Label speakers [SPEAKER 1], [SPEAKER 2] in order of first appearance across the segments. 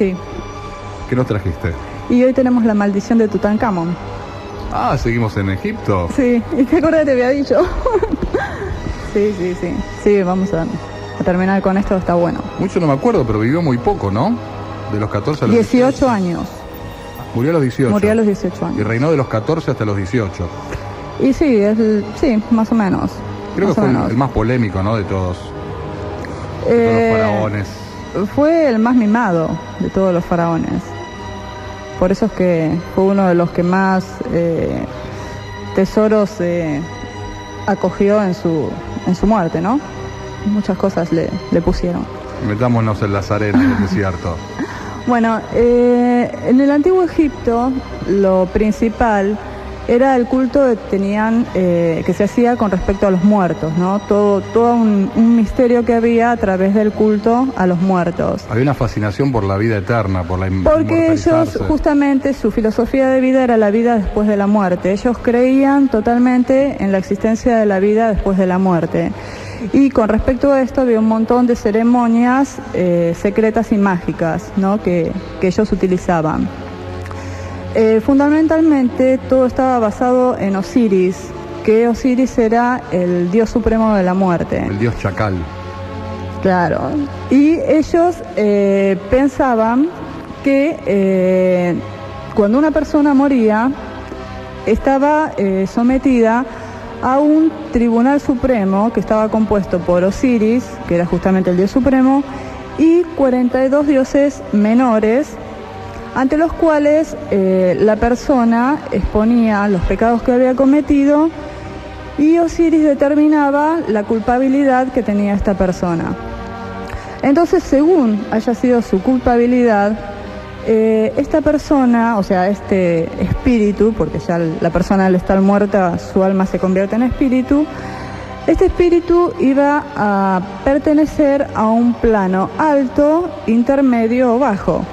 [SPEAKER 1] Sí.
[SPEAKER 2] ¿Qué nos trajiste?
[SPEAKER 1] Y hoy tenemos la maldición de Tutankamón.
[SPEAKER 2] Ah, seguimos en Egipto.
[SPEAKER 1] Sí, ¿y qué acuerdas te había dicho? Sí. Sí, vamos a terminar con esto, está bueno.
[SPEAKER 2] Mucho no me acuerdo, pero vivió muy poco, ¿no? De los 14 a los
[SPEAKER 1] 18 años.
[SPEAKER 2] Murió a los 18.
[SPEAKER 1] Murió a los 18 años.
[SPEAKER 2] Y reinó de los 14 hasta los 18.
[SPEAKER 1] Y sí, sí, más o menos.
[SPEAKER 2] Creo que fue el más polémico, ¿no? De todos. De todos los faraones.
[SPEAKER 1] Fue el más mimado de todos los faraones. Por eso es que fue uno de los que más tesoros acogió en su muerte, ¿no? Muchas cosas le pusieron.
[SPEAKER 2] Metámonos en las arenas del desierto.
[SPEAKER 1] Bueno, en el antiguo Egipto lo principal era el culto que tenían, que se hacía con respecto a los muertos, ¿no? Todo un misterio que había a través del culto a los muertos.
[SPEAKER 2] Había una fascinación por la vida eterna, por la
[SPEAKER 1] Porque ellos, justamente, su filosofía de vida era la vida después de la muerte. Ellos creían totalmente en la existencia de la vida después de la muerte. Y con respecto a esto había un montón de ceremonias secretas y mágicas, ¿no? que ellos utilizaban. Fundamentalmente todo estaba basado en Osiris, que Osiris era el dios supremo de la muerte.
[SPEAKER 2] El dios chacal.
[SPEAKER 1] Claro. Y ellos pensaban que cuando una persona moría, estaba sometida a un tribunal supremo que estaba compuesto por Osiris, que era justamente el dios supremo, y 42 dioses menores, ante los cuales la persona exponía los pecados que había cometido y Osiris determinaba la culpabilidad que tenía esta persona. Entonces, según haya sido su culpabilidad, esta persona, o sea, este espíritu, porque ya la persona al estar muerta, su alma se convierte en espíritu, este espíritu iba a pertenecer a un plano alto, intermedio o bajo.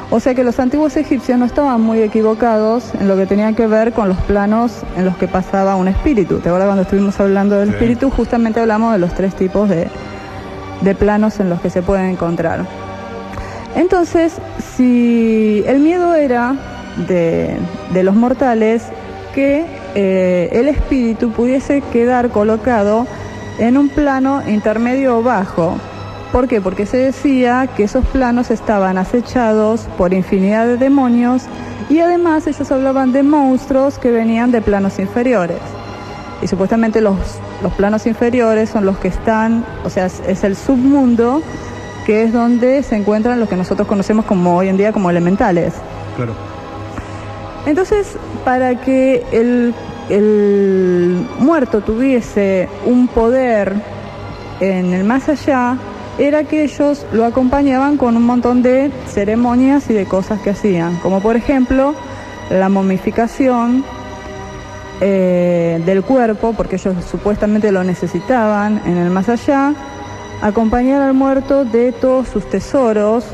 [SPEAKER 1] O sea que los antiguos egipcios no estaban muy equivocados en lo que tenía que ver con los planos en los que pasaba un espíritu. ¿Te acuerdas cuando estuvimos hablando del espíritu? Justamente hablamos de los 3 tipos de planos en los que se pueden encontrar. Entonces, si el miedo era de los mortales que el espíritu pudiese quedar colocado en un plano intermedio o bajo. ¿Por qué? Porque se decía que esos planos estaban acechados por infinidad de demonios y además ellos hablaban de monstruos que venían de planos inferiores. Y supuestamente los planos inferiores son los que están, o sea, es el submundo, que es donde se encuentran los que nosotros conocemos como hoy en día como elementales.
[SPEAKER 2] Claro.
[SPEAKER 1] Entonces, para que el muerto tuviese un poder en el más allá, era que ellos lo acompañaban con un montón de ceremonias y de cosas que hacían, como por ejemplo la momificación del cuerpo, porque ellos supuestamente lo necesitaban en el más allá, acompañar al muerto de todos sus tesoros,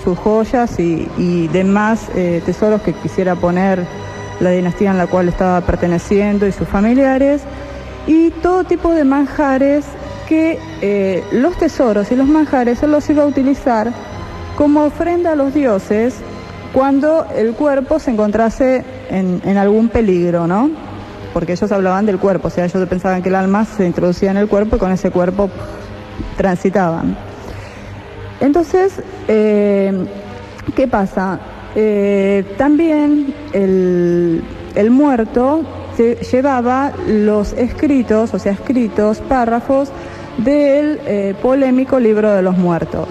[SPEAKER 1] sus joyas y demás tesoros que quisiera poner la dinastía en la cual estaba perteneciendo y sus familiares, y todo tipo de manjares que los tesoros y los manjares él los iba a utilizar como ofrenda a los dioses cuando el cuerpo se encontrase en algún peligro, ¿no? Porque ellos hablaban del cuerpo, o sea, ellos pensaban que el alma se introducía en el cuerpo y con ese cuerpo transitaban. Entonces, ¿qué pasa? También el muerto llevaba los escritos, o sea, escritos, párrafos del polémico libro de los muertos.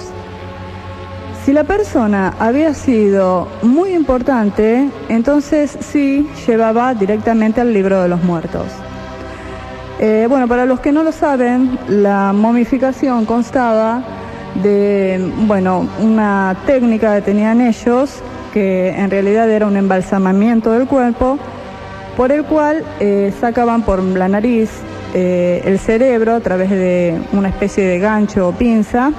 [SPEAKER 1] Si la persona había sido muy importante, entonces sí llevaba directamente al libro de los muertos. Bueno, para los que no lo saben, la momificación constaba de, bueno, una técnica que tenían ellos, que en realidad era un embalsamamiento del cuerpo, por el cual sacaban por la nariz el cerebro a través de una especie de gancho o pinza.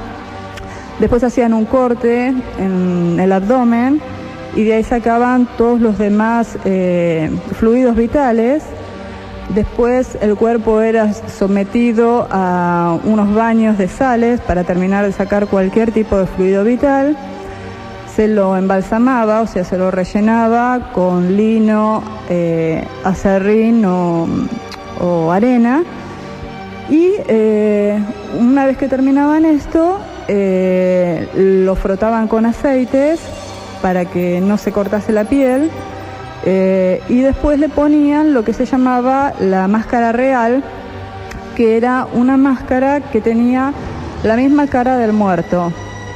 [SPEAKER 1] Después hacían un corte en el abdomen y de ahí sacaban todos los demás fluidos vitales. Después el cuerpo era sometido a unos baños de sales para terminar de sacar cualquier tipo de fluido vital. se lo embalsamaba, o sea, se lo rellenaba con lino, aserrín o arena, y una vez que terminaban esto, lo frotaban con aceites para que no se cortase la piel, y después le ponían lo que se llamaba la máscara real, que era una máscara que tenía la misma cara del muerto,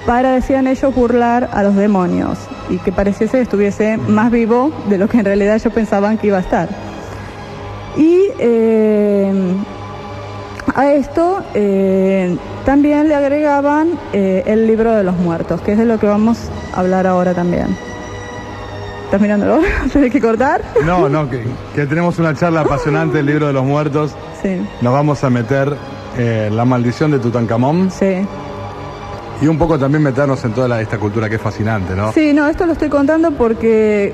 [SPEAKER 1] para, decían ellos, burlar a los demonios y que pareciese que estuviese más vivo de lo que en realidad ellos pensaban que iba a estar. Y a esto también le agregaban el libro de los muertos, que es de lo que vamos a hablar ahora también. ¿Estás mirándolo? ¿Tienes que cortar?
[SPEAKER 2] No, que tenemos una charla apasionante del libro de los muertos.
[SPEAKER 1] Sí.
[SPEAKER 2] Nos vamos a meter la maldición de Tutankamón.
[SPEAKER 1] Sí.
[SPEAKER 2] Y un poco también meternos en toda esta cultura que es fascinante, ¿no?
[SPEAKER 1] Sí, no, esto lo estoy contando porque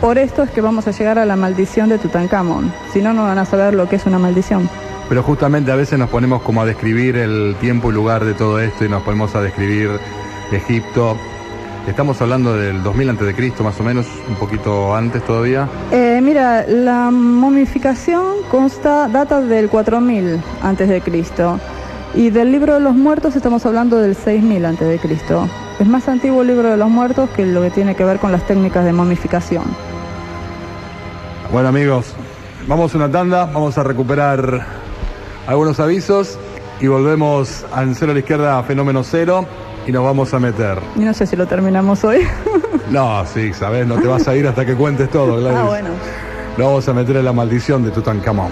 [SPEAKER 1] por esto es que vamos a llegar a la maldición de Tutankamón. Si no, no van a saber lo que es una maldición.
[SPEAKER 2] Pero justamente a veces nos ponemos como a describir el tiempo y lugar de todo esto y nos ponemos a describir Egipto. Estamos hablando del 2000 a.C., más o menos, un poquito antes todavía.
[SPEAKER 1] Mira, la momificación data del 4000 a.C. y del libro de los muertos estamos hablando del 6000 a.C. Es más antiguo el libro de los muertos que lo que tiene que ver con las técnicas de momificación.
[SPEAKER 2] Bueno, amigos, vamos a una tanda, vamos a recuperar algunos avisos y volvemos en Cero a la Izquierda, Fenómeno Cero, y nos vamos a meter.
[SPEAKER 1] Y no sé si lo terminamos hoy.
[SPEAKER 2] No, sí, sabes, no te vas a ir hasta que cuentes todo, Gladys.
[SPEAKER 1] Ah, bueno.
[SPEAKER 2] Nos vamos a meter en la maldición de Tutankamón.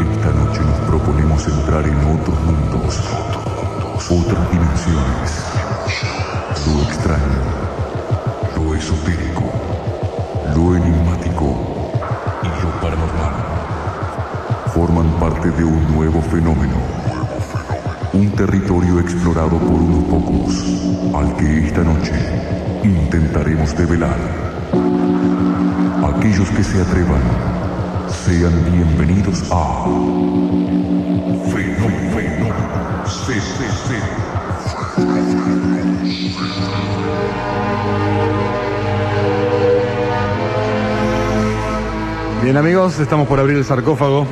[SPEAKER 3] Esta noche nos proponemos entrar en otros mundos, otras dimensiones, lo extraño, lo esotérico, lo enigmático y lo paranormal. Forman parte de un nuevo fenómeno, un territorio explorado por unos pocos, al que esta noche intentaremos develar. Aquellos que se atrevan, sean bienvenidos a Fenómeno CCC.
[SPEAKER 2] Bien, amigos, estamos por abrir el sarcófago.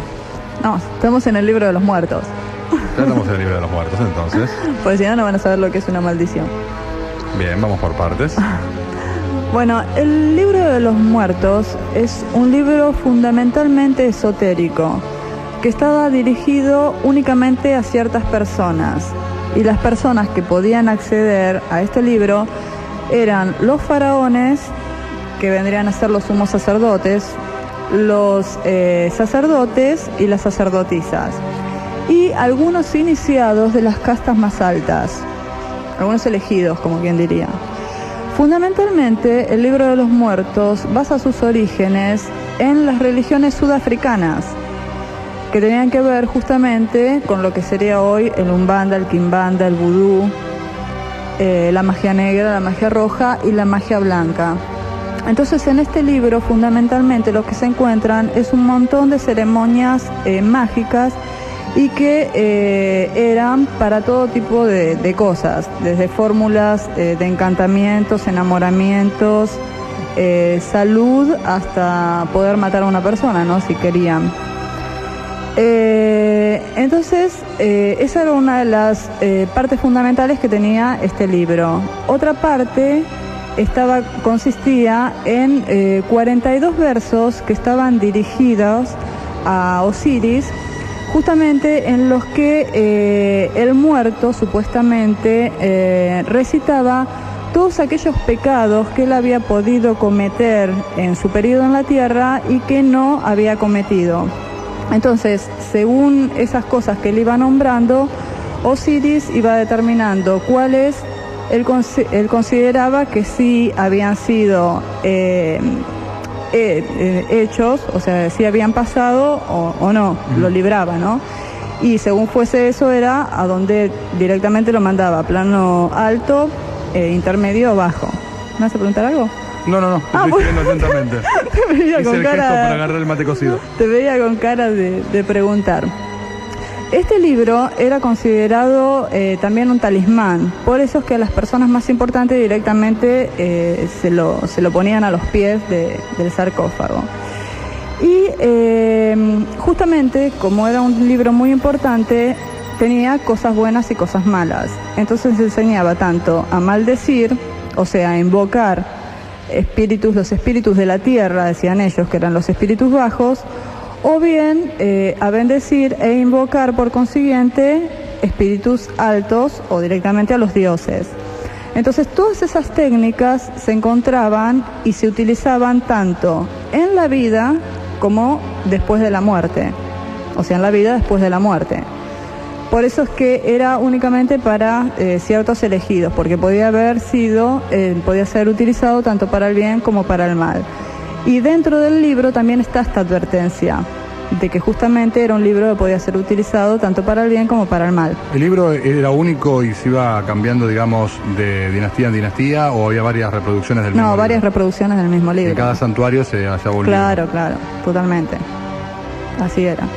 [SPEAKER 1] No, estamos en el libro de los muertos.
[SPEAKER 2] Ya estamos en el libro de los muertos, entonces.
[SPEAKER 1] Pues si no, no van a saber lo que es una maldición.
[SPEAKER 2] Bien, vamos por partes.
[SPEAKER 1] Bueno, el libro de los muertos es un libro fundamentalmente esotérico, que estaba dirigido únicamente a ciertas personas. Y las personas que podían acceder a este libro eran los faraones, que vendrían a ser los sumos sacerdotes, los sacerdotes y las sacerdotisas, y algunos iniciados de las castas más altas, algunos elegidos, como quien diría. Fundamentalmente, el libro de los muertos basa sus orígenes en las religiones sudafricanas, que tenían que ver justamente con lo que sería hoy el Umbanda, el Quimbanda, el Vudú, la magia negra, la magia roja y la magia blanca. Entonces, en este libro, fundamentalmente, lo que se encuentran es un montón de ceremonias mágicas y que eran para todo tipo de cosas, desde fórmulas de encantamientos, enamoramientos, salud, hasta poder matar a una persona, ¿no?, si querían. Entonces, esa era una de las partes fundamentales que tenía este libro. Otra parte consistía en 42 versos que estaban dirigidos a Osiris, justamente en los que el muerto supuestamente recitaba todos aquellos pecados que él había podido cometer en su periodo en la tierra y que no había cometido. Entonces, según esas cosas que él iba nombrando, Osiris iba determinando cuáles él consideraba que sí habían sido hechos, o sea, si habían pasado o no, lo libraba, ¿no? Y según fuese eso, era a donde directamente lo mandaba, plano alto, intermedio o bajo. ¿Me vas a preguntar algo?
[SPEAKER 2] No, estoy siguiendo atentamente.
[SPEAKER 1] Te veía
[SPEAKER 2] Hice
[SPEAKER 1] con
[SPEAKER 2] el
[SPEAKER 1] cara,
[SPEAKER 2] gesto para agarrar el mate cocido.
[SPEAKER 1] te veía con cara de preguntar. Este libro era considerado también un talismán, por eso es que a las personas más importantes directamente se lo ponían a los pies del sarcófago. Y justamente, como era un libro muy importante, tenía cosas buenas y cosas malas. Entonces enseñaba tanto a maldecir, o sea, a invocar los espíritus de la tierra, decían ellos, que eran los espíritus bajos, o bien a bendecir e invocar por consiguiente espíritus altos o directamente a los dioses. Entonces todas esas técnicas se encontraban y se utilizaban tanto en la vida como después de la muerte, o sea, en la vida después de la muerte. Por eso es que era únicamente para ciertos elegidos, porque podía ser utilizado tanto para el bien como para el mal. Y dentro del libro también está esta advertencia de que justamente era un libro que podía ser utilizado tanto para el bien como para el mal.
[SPEAKER 2] ¿El libro era único y se iba cambiando, digamos, de dinastía en dinastía, o había varias reproducciones del mismo libro?
[SPEAKER 1] No, varias reproducciones del mismo libro.
[SPEAKER 2] En cada santuario se hallaba un
[SPEAKER 1] libro. Claro, totalmente. Así era.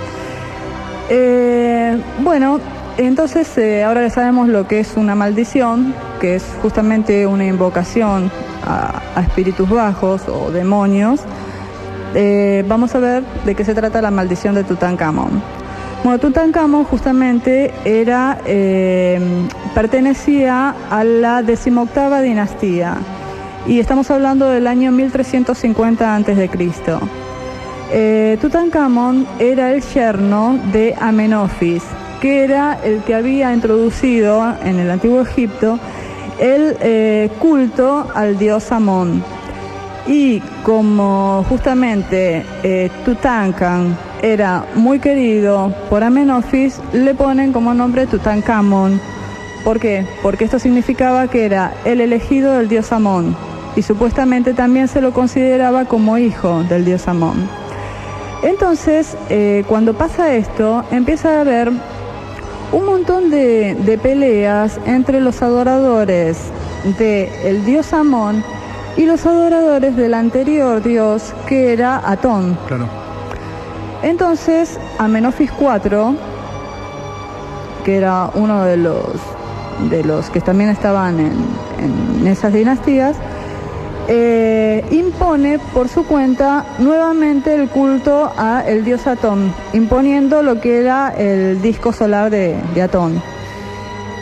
[SPEAKER 1] Bueno, entonces ahora ya sabemos lo que es una maldición, que es justamente una invocación a espíritus bajos o demonios. Vamos a ver de qué se trata la maldición de Tutankamón. Bueno, Tutankamón justamente pertenecía a la 18ª dinastía y estamos hablando del año 1350 a.C. Tutankamón era el yerno de Amenofis, que era el que había introducido en el antiguo Egipto el culto al dios Amón. Y como justamente Tutankamón era muy querido por Amenofis, le ponen como nombre Tutankamón. ¿Por qué? Porque esto significaba que era el elegido del dios Amón, y supuestamente también se lo consideraba como hijo del dios Amón. Entonces, cuando pasa esto, empieza a haber un montón de peleas entre los adoradores del dios Amón y los adoradores del anterior dios, que era Atón.
[SPEAKER 2] Claro.
[SPEAKER 1] Entonces, Amenofis IV, que era uno de los que también estaban en esas dinastías, impone por su cuenta nuevamente el culto al dios Atón, imponiendo lo que era el disco solar de Atón.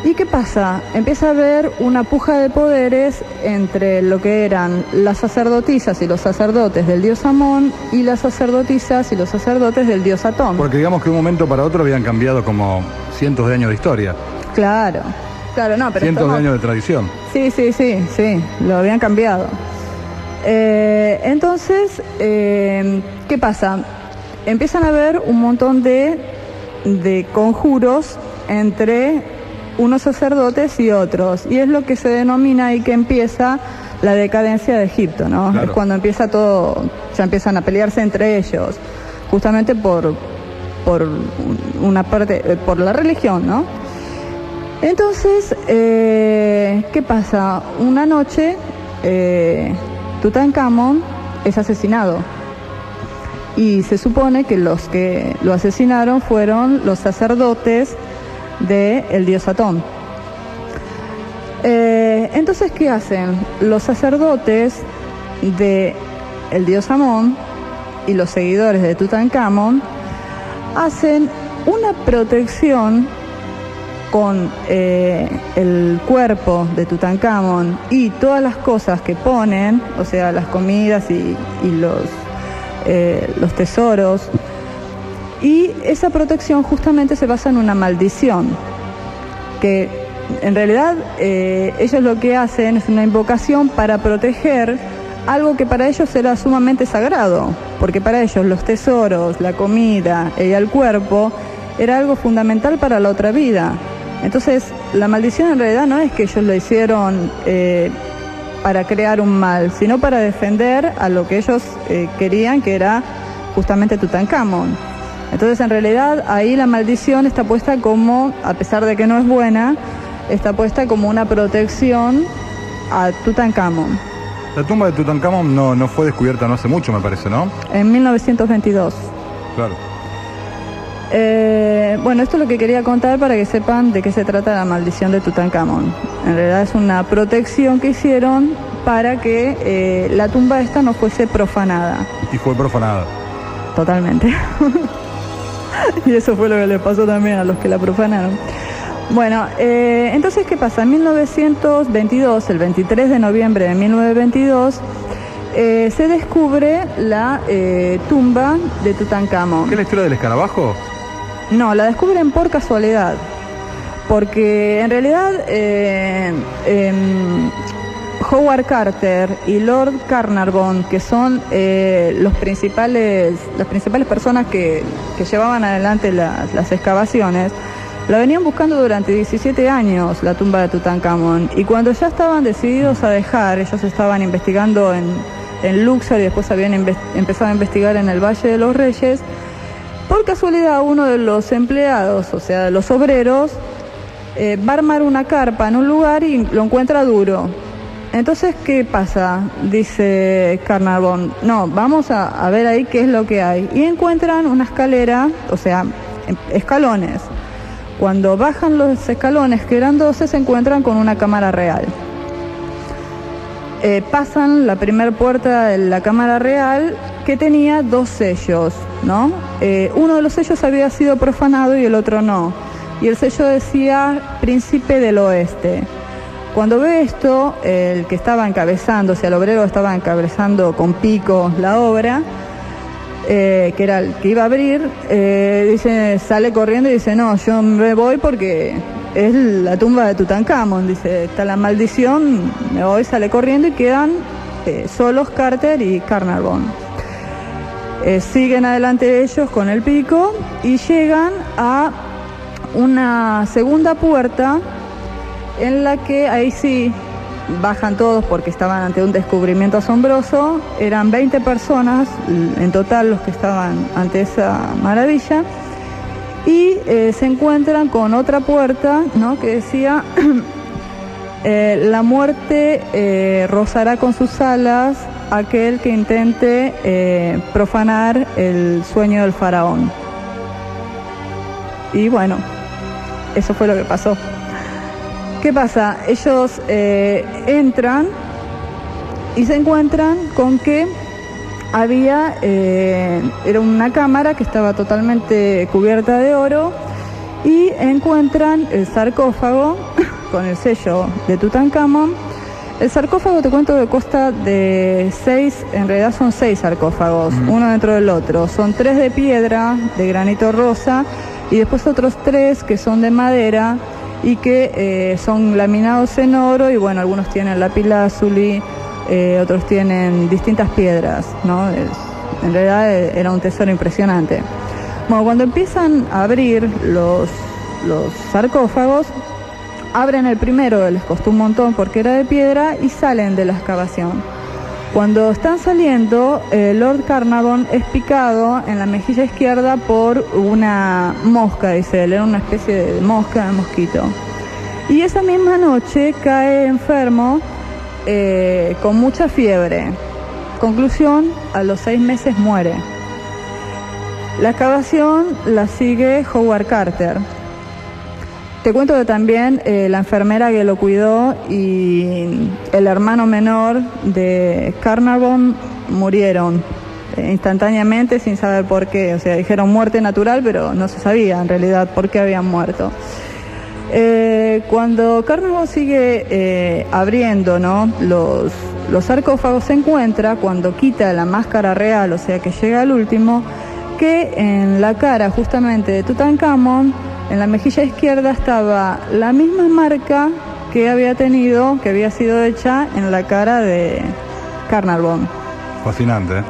[SPEAKER 1] ¿Y qué pasa? Empieza a haber una puja de poderes entre lo que eran las sacerdotisas y los sacerdotes del dios Amón y las sacerdotisas y los sacerdotes del dios Atón.
[SPEAKER 2] Porque digamos que de un momento para otro habían cambiado como cientos de años de historia.
[SPEAKER 1] Claro, no, pero
[SPEAKER 2] cientos de años de tradición.
[SPEAKER 1] Sí, lo habían cambiado. Entonces, ¿qué pasa? Empiezan a haber un montón de conjuros entre unos sacerdotes y otros, y es lo que se denomina ahí que empieza la decadencia de Egipto, ¿no? Claro. Es cuando empieza todo, ya empiezan a pelearse entre ellos, justamente por una parte, por la religión, ¿no? Entonces, ¿qué pasa? Una noche Tutankamón es asesinado, y se supone que los que lo asesinaron fueron los sacerdotes del dios Atón. Entonces, ¿qué hacen? Los sacerdotes del dios Amón y los seguidores de Tutankamón hacen una protección con el cuerpo de Tutankamón y todas las cosas que ponen, o sea, las comidas y los tesoros. Y esa protección justamente se basa en una maldición, que en realidad ellos lo que hacen es una invocación para proteger algo que para ellos era sumamente sagrado, porque para ellos los tesoros, la comida y el cuerpo era algo fundamental para la otra vida. Entonces, la maldición en realidad no es que ellos lo hicieron para crear un mal, sino para defender a lo que ellos querían, que era justamente Tutankamón. Entonces, en realidad, ahí la maldición está puesta como, a pesar de que no es buena, está puesta como una protección a Tutankamón.
[SPEAKER 2] La tumba de Tutankamón no fue descubierta no hace mucho, me parece, ¿no?
[SPEAKER 1] En 1922.
[SPEAKER 2] Claro.
[SPEAKER 1] Bueno, esto es lo que quería contar para que sepan de qué se trata la maldición de Tutankamón. En realidad es una protección que hicieron para que la tumba esta no fuese profanada.
[SPEAKER 2] Y fue profanada.
[SPEAKER 1] Totalmente. Y eso fue lo que le pasó también a los que la profanaron. Bueno, entonces, ¿qué pasa? En 1922, el 23 de noviembre de 1922, se descubre la tumba de Tutankamón.
[SPEAKER 2] ¿Qué es la historia del escarabajo?
[SPEAKER 1] No, la descubren por casualidad, porque en realidad Howard Carter y Lord Carnarvon, que son las principales personas que llevaban adelante las excavaciones, la venían buscando durante 17 años, la tumba de Tutankamón, y cuando ya estaban decididos a dejar, ellos estaban investigando en Luxor y después habían empezado a investigar en el Valle de los Reyes. Por casualidad, uno de los empleados, o sea, de los obreros, va a armar una carpa en un lugar y lo encuentra duro. Entonces, ¿qué pasa? Dice Carnarvon, no, vamos a ver ahí qué es lo que hay. Y encuentran una escalera, o sea, escalones. Cuando bajan los escalones, que eran 12, se encuentran con una cámara real. Pasan la primera puerta de la cámara real, que tenía 2 sellos, ¿no? Uno de los sellos había sido profanado y el otro no. Y el sello decía Príncipe del Oeste. Cuando ve esto, el que estaba encabezando, o sea, el obrero estaba encabezando con pico la obra, que era el que iba a abrir, sale corriendo y dice, no, yo me voy porque es la tumba de Tutankamón, dice, está la maldición, me voy, sale corriendo y quedan solos Carter y Carnarvon. Siguen adelante ellos con el pico y llegan a una segunda puerta en la que ahí sí bajan todos porque estaban ante un descubrimiento asombroso. Eran 20 personas en total los que estaban ante esa maravilla y se encuentran con otra puerta, ¿no?, que decía la muerte rozará con sus alas aquel que intente profanar el sueño del faraón. Y bueno, eso fue lo que pasó. ¿Qué pasa? Ellos entran y se encuentran con que había, era una cámara que estaba totalmente cubierta de oro y encuentran el sarcófago con el sello de Tutankamón. El sarcófago, te cuento, que consta de 6, en realidad son 6 sarcófagos, uno dentro del otro. Son 3 de piedra, de granito rosa, y después otros 3 que son de madera y que son laminados en oro, y bueno, algunos tienen lapislázuli, otros tienen distintas piedras, ¿no? En realidad era un tesoro impresionante. Bueno, cuando empiezan a abrir los sarcófagos, abren el primero, que les costó un montón porque era de piedra, y salen de la excavación. Cuando están saliendo, Lord Carnarvon es picado en la mejilla izquierda por una mosca, dice él, era una especie de mosca, de mosquito. Y esa misma noche cae enfermo con mucha fiebre. Conclusión, a los 6 meses muere. La excavación la sigue Howard Carter. Te cuento que también la enfermera que lo cuidó y el hermano menor de Carnarvon murieron instantáneamente sin saber por qué. O sea, dijeron muerte natural, pero no se sabía en realidad por qué habían muerto. Cuando Carnarvon sigue abriendo, ¿no?, los sarcófagos, se encuentra, cuando quita la máscara real, o sea que llega al último, que en la cara justamente de Tutankamón, en la mejilla izquierda, estaba la misma marca que había tenido, que había sido hecha en la cara de Carnarvon.
[SPEAKER 2] Fascinante, ¿eh?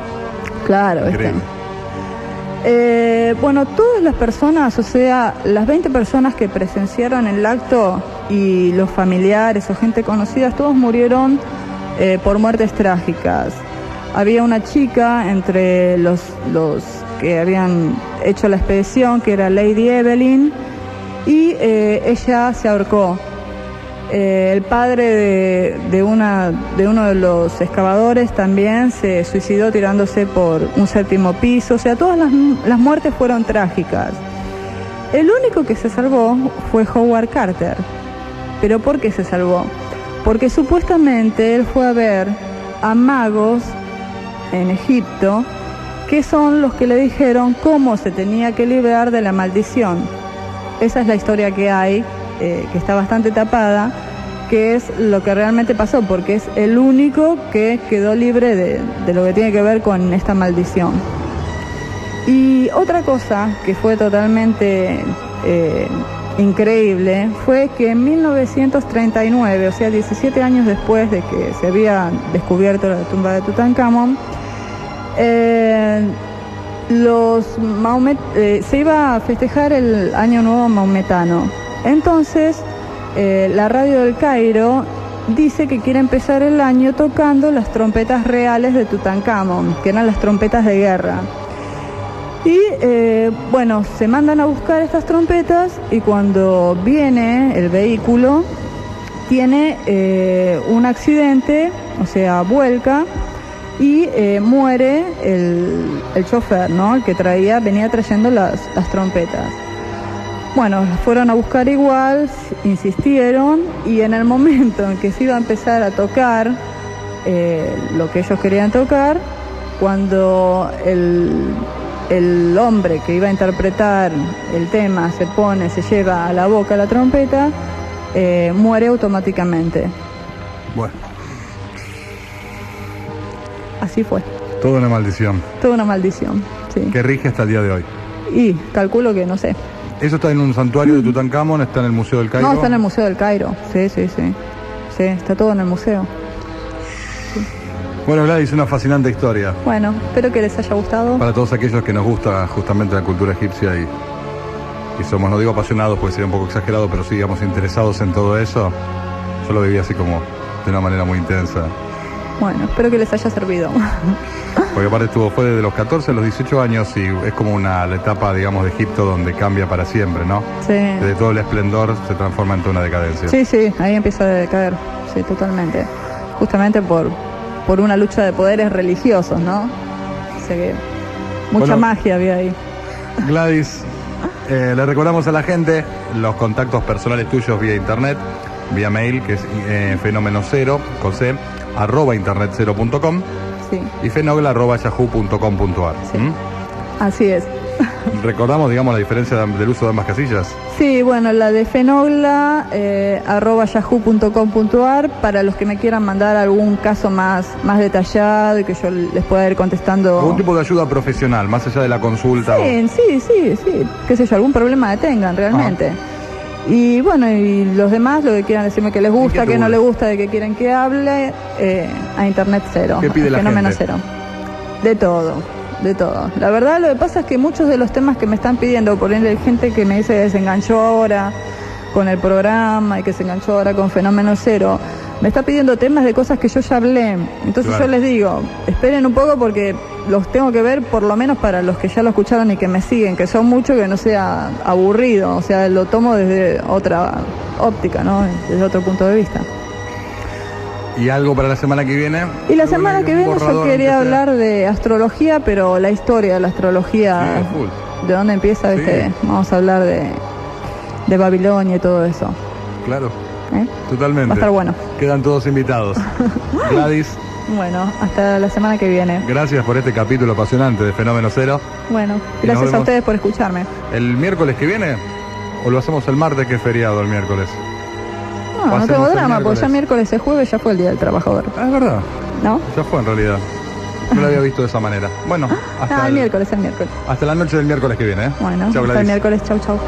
[SPEAKER 1] Claro,
[SPEAKER 2] increíble.
[SPEAKER 1] Bueno, todas las personas, o sea, las 20 personas que presenciaron el acto y los familiares o gente conocida, todos murieron por muertes trágicas. Había una chica entre los que habían hecho la expedición, que era Lady Evelyn, y ella se ahorcó. El padre de uno de los excavadores también se suicidó tirándose por un 7º piso. O sea, todas las muertes fueron trágicas. El único que se salvó fue Howard Carter. ¿Pero por qué se salvó? Porque supuestamente él fue a ver a magos en Egipto, que son los que le dijeron cómo se tenía que librar de la maldición. Esa es la historia que hay, que está bastante tapada, que es lo que realmente pasó, porque es el único que quedó libre de lo que tiene que ver con esta maldición. Y otra cosa que fue totalmente increíble fue que en 1939, o sea 17 años después de que se había descubierto la tumba de Tutankamón, se iba a festejar el Año Nuevo Maometano. Entonces la radio del Cairo dice que quiere empezar el año tocando las trompetas reales de Tutankamón, que eran las trompetas de guerra. Y bueno, se mandan a buscar estas trompetas y cuando viene el vehículo tiene un accidente, o sea, vuelca y muere el chofer, ¿no? El que venía trayendo las trompetas. Bueno, las fueron a buscar igual, insistieron y en el momento en que se iba a empezar a tocar lo que ellos querían tocar, cuando el hombre que iba a interpretar el tema se lleva a la boca la trompeta, muere automáticamente.
[SPEAKER 2] Bueno.
[SPEAKER 1] Así fue.
[SPEAKER 2] Toda una maldición.
[SPEAKER 1] Toda una maldición, sí.
[SPEAKER 2] Que rige hasta el día de hoy.
[SPEAKER 1] Y calculo que, no sé.
[SPEAKER 2] ¿Eso está en un santuario de Tutankamón? ¿Está en el Museo del Cairo?
[SPEAKER 1] No, está en el Museo del Cairo. Sí. Sí, está todo en el museo. Sí.
[SPEAKER 2] Bueno, Gladys, una fascinante historia.
[SPEAKER 1] Bueno, espero que les haya gustado.
[SPEAKER 2] Para todos aquellos que nos gusta justamente la cultura egipcia y somos, no digo apasionados porque sería un poco exagerado, pero sí, digamos, interesados en todo eso. Yo lo viví así como de una manera muy intensa.
[SPEAKER 1] Bueno, espero que les haya servido.
[SPEAKER 2] Porque aparte fue desde los 14 a los 18 años y es como la etapa, digamos, de Egipto donde cambia para siempre, ¿no?
[SPEAKER 1] Sí.
[SPEAKER 2] Desde todo el esplendor se transforma en toda una decadencia.
[SPEAKER 1] Sí, ahí empieza a decaer, sí, totalmente. Justamente por una lucha de poderes religiosos, ¿no? O sea que mucha magia había ahí.
[SPEAKER 2] Gladys, le recordamos a la gente los contactos personales tuyos vía internet, vía mail, que es fenómeno0, con C, @internet0.com,
[SPEAKER 1] sí,
[SPEAKER 2] y fenogla@yahoo.com.ar.
[SPEAKER 1] Sí. Así es.
[SPEAKER 2] Recordamos, digamos, la diferencia del uso de ambas casillas.
[SPEAKER 1] Sí, bueno, la de fenogla @yahoo.com.ar para los que me quieran mandar algún caso más detallado y que yo les pueda ir contestando.
[SPEAKER 2] Algún tipo de ayuda profesional, más allá de la consulta.
[SPEAKER 1] Sí, qué sé yo, algún problema que tengan realmente. Y bueno, y los demás, lo que quieran decirme que les gusta, que no les gusta, de que quieren que hable, a Internet Cero.
[SPEAKER 2] ¿Qué pide la
[SPEAKER 1] Fenómeno
[SPEAKER 2] gente?
[SPEAKER 1] Cero. De todo. La verdad, lo que pasa es que muchos de los temas que me están pidiendo, por ejemplo, hay gente que me dice que se enganchó ahora con el programa y que se enganchó ahora con Fenómeno Cero, me está pidiendo temas de cosas que yo ya hablé. Entonces
[SPEAKER 2] Claro.
[SPEAKER 1] yo les digo, esperen un poco porque los tengo que ver por lo menos para los que ya lo escucharon y que me siguen, que son muchos, que no sea aburrido, o sea, lo tomo desde otra óptica, ¿no? Desde otro punto de vista.
[SPEAKER 2] ¿Y algo para la semana que viene?
[SPEAKER 1] Y la semana que viene yo quería hablar de astrología, pero la historia de la astrología,
[SPEAKER 2] Sí, full.
[SPEAKER 1] de dónde empieza,
[SPEAKER 2] Sí.
[SPEAKER 1] ¿viste? Vamos a hablar de Babilonia y todo eso.
[SPEAKER 2] Claro,
[SPEAKER 1] ¿Eh?
[SPEAKER 2] totalmente.
[SPEAKER 1] Va a estar bueno.
[SPEAKER 2] Quedan todos invitados. Gladys,
[SPEAKER 1] Bueno, hasta la semana que viene.
[SPEAKER 2] gracias por este capítulo apasionante de Fenómeno Cero.
[SPEAKER 1] Bueno,
[SPEAKER 2] nos
[SPEAKER 1] gracias a
[SPEAKER 2] vemos.
[SPEAKER 1] ustedes por escucharme.
[SPEAKER 2] ¿El miércoles que viene? ¿O lo hacemos el martes, que es feriado el miércoles?
[SPEAKER 1] No,
[SPEAKER 2] Hacemos
[SPEAKER 1] no tengo
[SPEAKER 2] el
[SPEAKER 1] drama, porque
[SPEAKER 2] miércoles.
[SPEAKER 1] ya miércoles es jueves, ya fue el Día del Trabajador,
[SPEAKER 2] Ah, es verdad.
[SPEAKER 1] ¿no?
[SPEAKER 2] Ya fue en realidad. No lo había visto de esa manera. Bueno,
[SPEAKER 1] El miércoles.
[SPEAKER 2] hasta la noche del miércoles que viene. ¿Eh?
[SPEAKER 1] Bueno,
[SPEAKER 2] Chau,
[SPEAKER 1] hasta el
[SPEAKER 2] Gladys.
[SPEAKER 1] miércoles, chau.